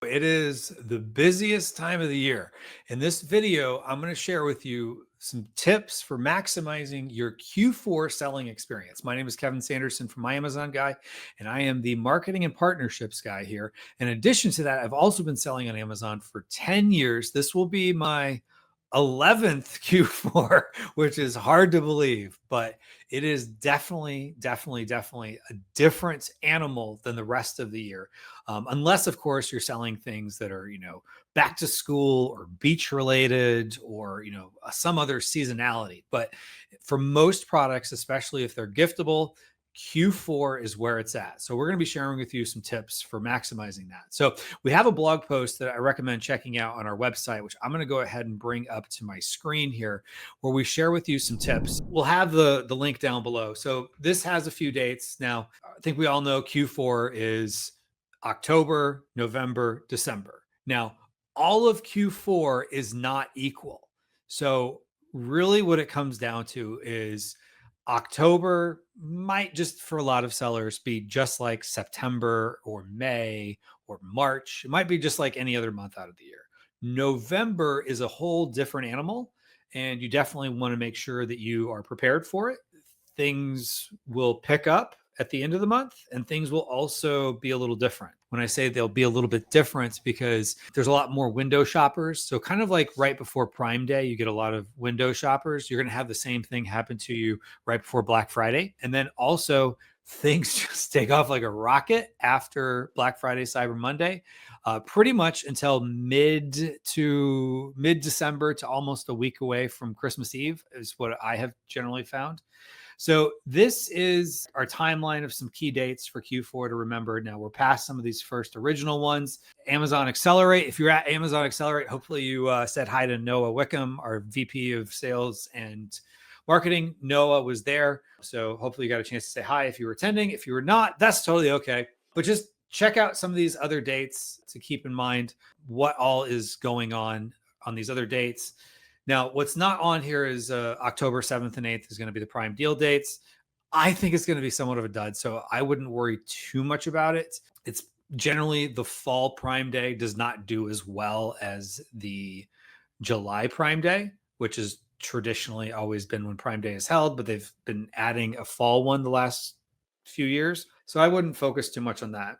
it is the busiest time of the year. In this video, I'm going to share with you some tips for maximizing your Q4 selling experience. My name is Kevin Sanderson from My Amazon Guy, and I am the marketing and partnerships guy here. In addition to that, I've also been selling on Amazon for 10 years. This will be my 11th Q4, which is hard to believe, but it is definitely a different animal than the rest of the year. Unless, of course, you're selling things that are, back to school or beach related or, some other seasonality. But for most products, especially if they're giftable, Q4 is where it's at. So we're going to be sharing with you some tips for maximizing that. So we have a blog post that I recommend checking out on our website, which I'm going to go ahead and bring up to my screen here, where we share with you some tips. We'll have the link down below. So this has a few dates. Now, I think we all know Q4 is October, November, December. Now, all of Q4 is not equal. So really what it comes down to is October might just for a lot of sellers be just like September or May or March. It might be just like any other month out of the year. November is a whole different animal, and you definitely want to make sure that you are prepared for it. Things will pick up at the end of the month, and things will also be a little different. When I say they'll be a little bit different, because there's a lot more window shoppers. So kind of like right before Prime Day, you get a lot of window shoppers. You're going to have the same thing happen to you right before Black Friday. And then also things just take off like a rocket after Black Friday, Cyber Monday, pretty much until mid-December to almost a week away from Christmas Eve is what I have generally found. So this is our timeline of some key dates for Q4 to remember. Now we're past some of these first original ones. Amazon Accelerate. If you're at Amazon Accelerate, hopefully you said hi to Noah Wickham, our VP of Sales and Marketing. Noah was there. So hopefully you got a chance to say hi if you were attending. If you were not, that's totally okay. But just check out some of these other dates to keep in mind what all is going on these other dates. Now, what's not on here is October 7th and 8th is going to be the Prime deal dates. I think it's going to be somewhat of a dud, so I wouldn't worry too much about it. It's generally the fall Prime Day does not do as well as the July Prime Day, which has traditionally always been when Prime Day is held, but they've been adding a fall one the last few years. So I wouldn't focus too much on that.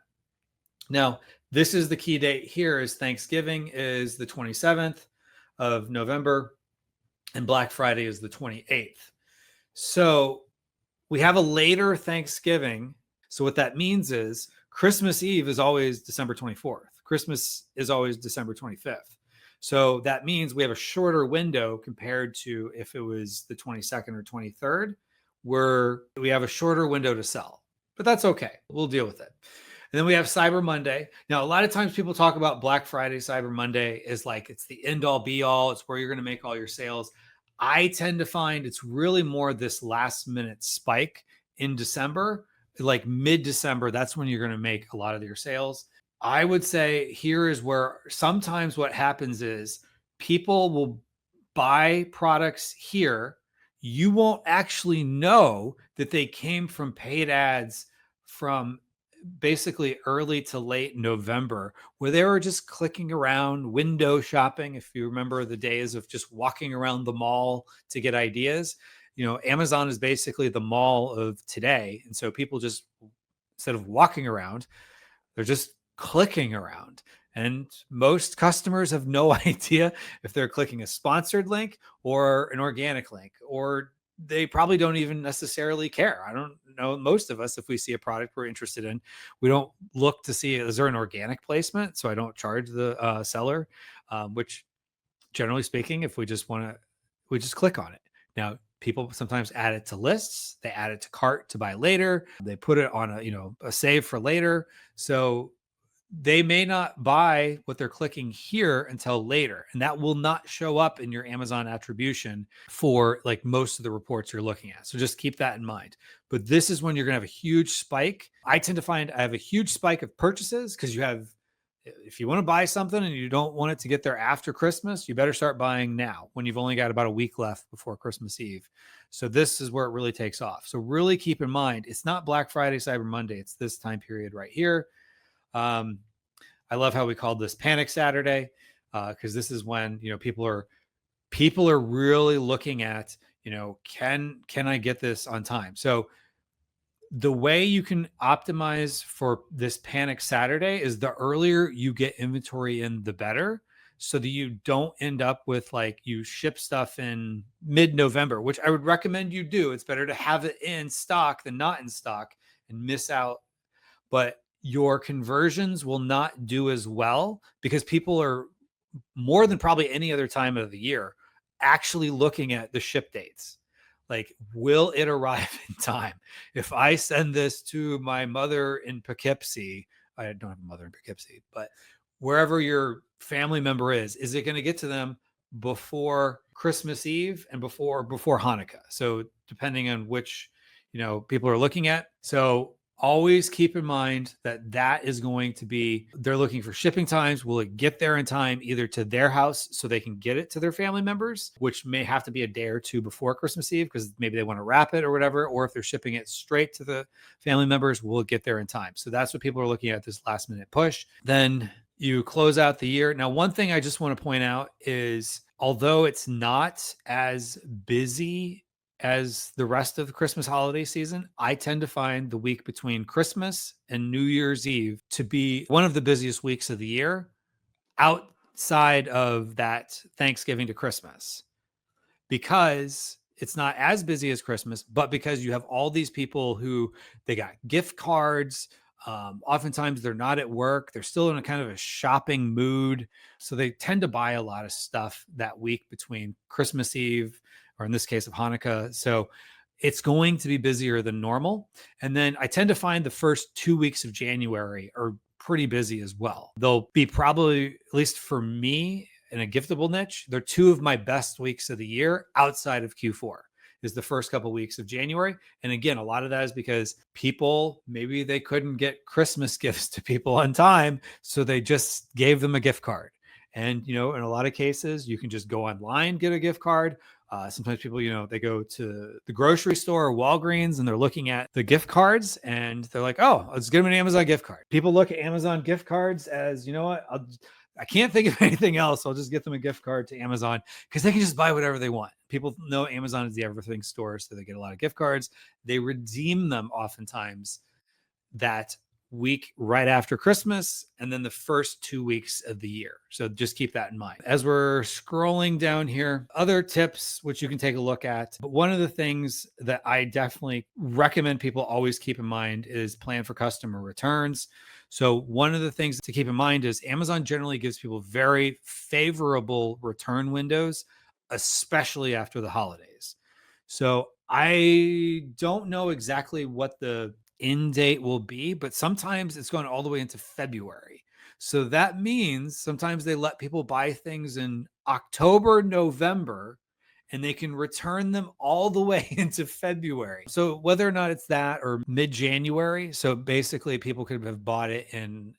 Now, this is the key date here is Thanksgiving is the 27th of November. And Black Friday is the 28th. So we have a later Thanksgiving. So what that means is Christmas Eve is always December 24th. Christmas is always December 25th. So that means we have a shorter window compared to if it was the 22nd or 23rd, where we have a shorter window to sell. But that's okay. We'll deal with it. And then we have Cyber Monday. Now, a lot of times people talk about Black Friday, Cyber Monday is like it's the end all be all. It's where you're going to make all your sales. I tend to find it's really more this last minute spike in December, like mid-December. That's when you're going to make a lot of your sales. I would say here is where sometimes what happens is people will buy products here. You won't actually know that they came from paid ads from basically early to late November, where they were just clicking around, window shopping. If you remember the days of just walking around the mall to get ideas, Amazon is basically the mall of today. And so people just, instead of walking around, they're just clicking around. And most customers have no idea if they're clicking a sponsored link or an organic link, or they probably don't even necessarily care. I don't know. Most of us, if we see a product we're interested in, we don't look to see, is there an organic placement? So I don't charge the seller, which generally speaking, if we just we just click on it. Now, people sometimes add it to lists. They add it to cart to buy later. They put it on a save for later. So they may not buy what they're clicking here until later. And that will not show up in your Amazon attribution for like most of the reports you're looking at. So just keep that in mind. But this is when you're going to have a huge spike. I tend to find I have a huge spike of purchases because if you want to buy something and you don't want it to get there after Christmas, you better start buying now when you've only got about a week left before Christmas Eve. So this is where it really takes off. So really keep in mind, it's not Black Friday, Cyber Monday. It's this time period right here. I love how we called this Panic Saturday, because this is when, people are really looking at, can I get this on time? So the way you can optimize for this Panic Saturday is the earlier you get inventory in, the better. So that you don't end up with, like, you ship stuff in mid-November, which I would recommend you do. It's better to have it in stock than not in stock and miss out. But your conversions will not do as well because people are, more than probably any other time of the year, actually looking at the ship dates. Like, will it arrive in time? If I send this to my mother in Poughkeepsie, I don't have a mother in Poughkeepsie, but wherever your family member is it going to get to them before Christmas Eve and before Hanukkah? So depending on which, people are looking at. So always keep in mind that that is going to be, they're looking for shipping times. Will it get there in time, either to their house so they can get it to their family members, which may have to be a day or two before Christmas Eve because maybe they want to wrap it or whatever, or if they're shipping it straight to the family members, will it get there in time? So that's what people are looking at, this last minute push. Then you close out the year. Now, one thing I just want to point out is, although it's not as busy as the rest of the Christmas holiday season, I tend to find the week between Christmas and New Year's Eve to be one of the busiest weeks of the year, outside of that Thanksgiving to Christmas, because it's not as busy as Christmas, but because you have all these people who, they got gift cards. Oftentimes they're not at work. They're still in a kind of a shopping mood. So they tend to buy a lot of stuff that week between Christmas Eve, or in this case of Hanukkah. So it's going to be busier than normal. And then I tend to find the first 2 weeks of January are pretty busy as well. They'll be probably, at least for me, in a giftable niche, they're two of my best weeks of the year outside of Q4, is the first couple of weeks of January. And again, a lot of that is because people, maybe they couldn't get Christmas gifts to people on time, so they just gave them a gift card. And, in a lot of cases, you can just go online, get a gift card. Sometimes people, they go to the grocery store or Walgreens and they're looking at the gift cards and they're like, oh, let's get them an Amazon gift card. People look at Amazon gift cards as, I can't think of anything else. I'll just get them a gift card to Amazon because they can just buy whatever they want. People know Amazon is the everything store, so they get a lot of gift cards. They redeem them oftentimes that week right after Christmas and then the first 2 weeks of the year. So just keep that in mind. As we're scrolling down here, other tips which you can take a look at. But one of the things that I definitely recommend people always keep in mind is plan for customer returns. So one of the things to keep in mind is Amazon generally gives people very favorable return windows, especially after the holidays. So I don't know exactly what the end date will be, but sometimes it's going all the way into February. So that means sometimes they let people buy things in October, November, and they can return them all the way into February. So whether or not it's that or mid-January, so basically people could have bought it in,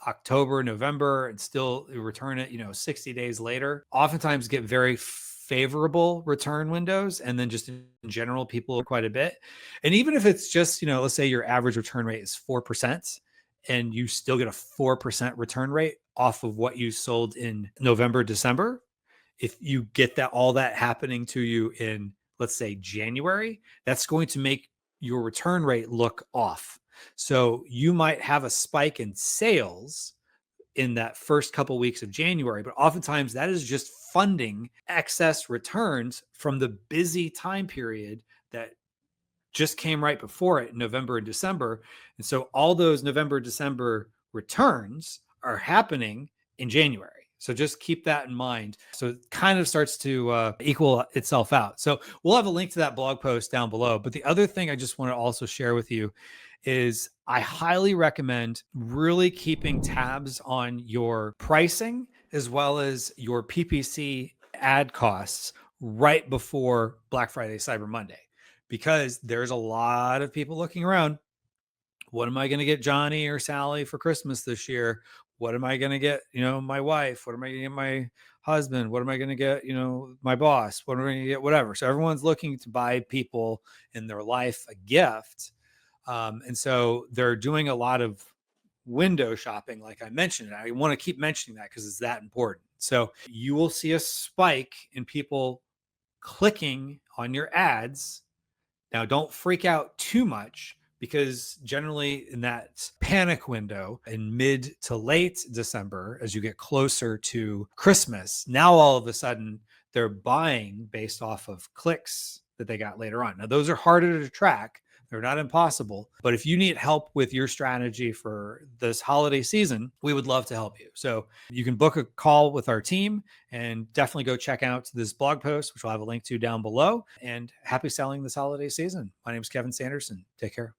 October, November, and still return it, 60 days later. Oftentimes get very favorable return windows. And then just in general, people quite a bit. And even if it's just, let's say your average return rate is 4% and you still get a 4% return rate off of what you sold in November, December, if you get all that happening to you in, let's say, January, that's going to make your return rate look off. So you might have a spike in sales in that first couple weeks of January, but oftentimes that is just funding excess returns from the busy time period that just came right before it in November and December. And so all those November, December returns are happening in January. So just keep that in mind. So it kind of starts to equal itself out. So we'll have a link to that blog post down below. But the other thing I just want to also share with you is I highly recommend really keeping tabs on your pricing as well as your PPC ad costs right before Black Friday, Cyber Monday, because there's a lot of people looking around. What am I going to get Johnny or Sally for Christmas this year? What am I going to get, my wife? What am I going to get my husband? What am I going to get, my boss? What am I going to get? Whatever. So everyone's looking to buy people in their life a gift. And so they're doing a lot of window shopping, like I mentioned. I want to keep mentioning that because it's that important. So you will see a spike in people clicking on your ads. Now, don't freak out too much, because generally in that panic window in mid to late December, as you get closer to Christmas, now all of a sudden they're buying based off of clicks that they got later on. Now, those are harder to track. They're not impossible. But if you need help with your strategy for this holiday season, we would love to help you. So you can book a call with our team, and definitely go check out this blog post, which I'll have a link to down below. And happy selling this holiday season. My name is Kevin Sanderson. Take care.